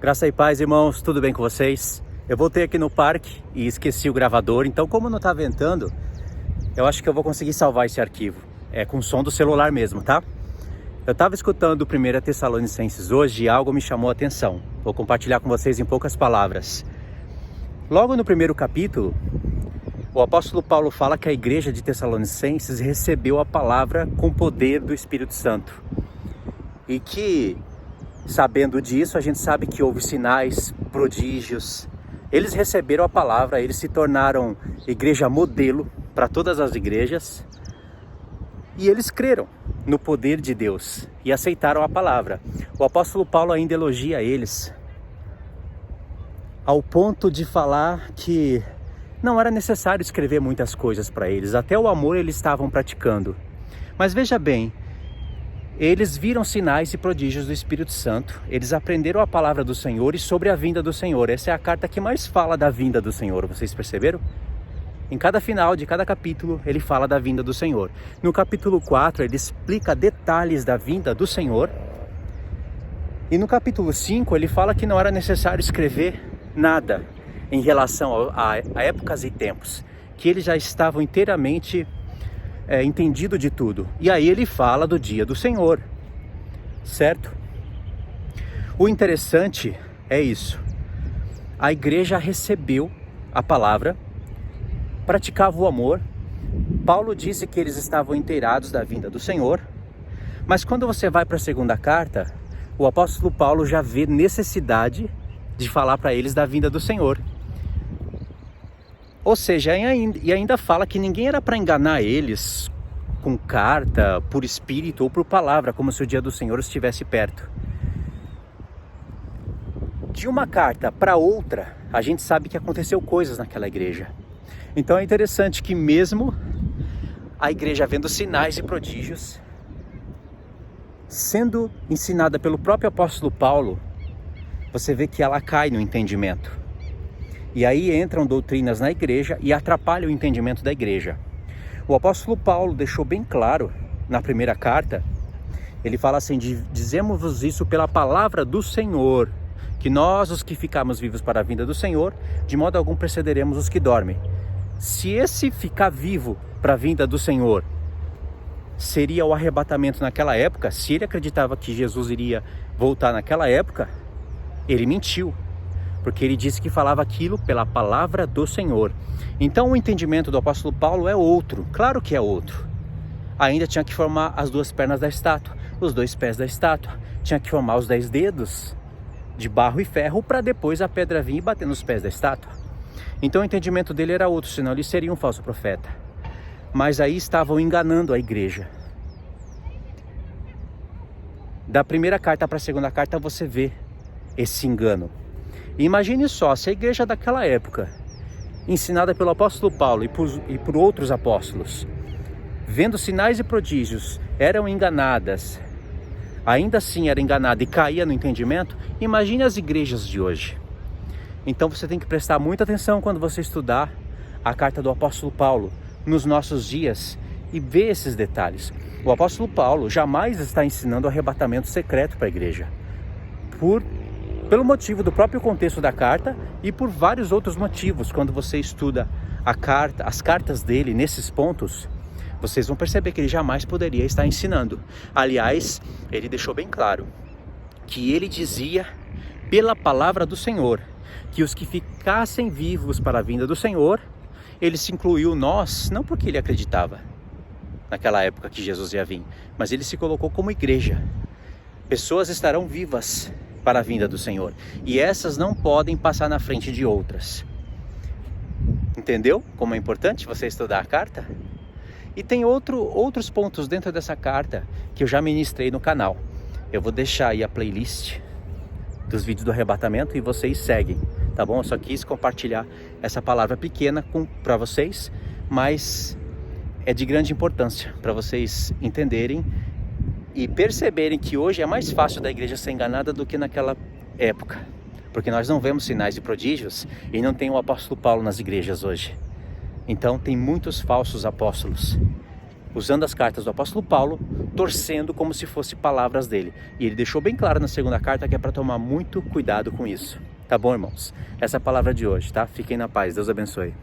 Graça e paz, irmãos, tudo bem com vocês? Eu voltei aqui no parque e esqueci o gravador, então como não tá ventando, eu acho que eu vou conseguir salvar esse arquivo. É com som do celular mesmo, tá? Eu tava escutando o 1 Tessalonicenses hoje e algo me chamou a atenção. Vou compartilhar com vocês em poucas palavras. Logo no primeiro capítulo, o apóstolo Paulo fala que a igreja de Tessalonicenses recebeu a palavra com poder do Espírito Santo. E que, sabendo disso, a gente sabe que houve sinais, prodígios. Eles receberam a palavra, eles se tornaram igreja modelo para todas as igrejas. E eles creram no poder de Deus e aceitaram a palavra. O apóstolo Paulo ainda elogia eles, ao ponto de falar que não era necessário escrever muitas coisas para eles. Até o amor eles estavam praticando. Mas veja bem, eles viram sinais e prodígios do Espírito Santo, eles aprenderam a palavra do Senhor e sobre a vinda do Senhor. Essa é a carta que mais fala da vinda do Senhor, vocês perceberam? Em cada final de cada capítulo, ele fala da vinda do Senhor. No capítulo 4, ele explica detalhes da vinda do Senhor. E no capítulo 5, ele fala que não era necessário escrever nada em relação a épocas e tempos, que eles já estavam inteiramente entendido de tudo. E aí ele fala do dia do Senhor, certo? O interessante é isso. A igreja recebeu a palavra, praticava o amor. Paulo disse que eles estavam inteirados da vinda do Senhor. Mas quando você vai para a segunda carta, o apóstolo Paulo já vê necessidade de falar para eles da vinda do Senhor. Ou seja, e ainda fala que ninguém era para enganar eles com carta, por espírito ou por palavra, como se o dia do Senhor estivesse perto. De uma carta para outra, a gente sabe que aconteceu coisas naquela igreja. Então é interessante que mesmo a igreja vendo sinais e prodígios, sendo ensinada pelo próprio apóstolo Paulo, você vê que ela cai no entendimento. E aí entram doutrinas na igreja e atrapalham o entendimento da igreja. O apóstolo Paulo deixou bem claro na primeira carta, ele fala assim: dizemos-vos isso pela palavra do Senhor, que nós, os que ficamos vivos para a vinda do Senhor, de modo algum precederemos os que dormem. Se esse ficar vivo para a vinda do Senhor seria o arrebatamento naquela época, se ele acreditava que Jesus iria voltar naquela época, ele mentiu. Porque ele disse que falava aquilo pela palavra do Senhor. Então o entendimento do apóstolo Paulo é outro, claro que é outro. Ainda tinha que formar as 2 pernas da estátua, os 2 pés da estátua, tinha que formar os 10 dedos de barro e ferro para depois a pedra vir e bater nos pés da estátua. Então o entendimento dele era outro, senão ele seria um falso profeta. Mas aí estavam enganando a igreja. Da primeira carta para a segunda carta você vê esse engano. Imagine só, se a igreja daquela época, ensinada pelo apóstolo Paulo e por outros apóstolos, vendo sinais e prodígios, eram enganadas, ainda assim era enganada e caía no entendimento, imagine as igrejas de hoje. Então você tem que prestar muita atenção quando você estudar a carta do apóstolo Paulo nos nossos dias e ver esses detalhes. O apóstolo Paulo jamais está ensinando arrebatamento secreto para a igreja, pelo motivo do próprio contexto da carta e por vários outros motivos. Quando você estuda a carta, as cartas dele nesses pontos, vocês vão perceber que ele jamais poderia estar ensinando. Aliás, ele deixou bem claro que ele dizia pela palavra do Senhor que os que ficassem vivos para a vinda do Senhor, ele se incluiu nós, não porque ele acreditava naquela época que Jesus ia vir, mas ele se colocou como igreja. Pessoas estarão vivas para a vinda do Senhor, e essas não podem passar na frente de outras. Entendeu como é importante você estudar a carta? E tem outros pontos dentro dessa carta que eu já ministrei no canal. Eu vou deixar aí a playlist dos vídeos do arrebatamento e vocês seguem, tá bom? Eu só quis compartilhar essa palavra pequena para vocês, mas é de grande importância para vocês entenderem e perceberem que hoje é mais fácil da igreja ser enganada do que naquela época. Porque nós não vemos sinais e prodígios e não tem o apóstolo Paulo nas igrejas hoje. Então tem muitos falsos apóstolos. usando as cartas do apóstolo Paulo, torcendo como se fossem palavras dele. E ele deixou bem claro na segunda carta que é para tomar muito cuidado com isso. Tá bom, irmãos? Essa é a palavra de hoje, tá? Fiquem na paz. Deus abençoe.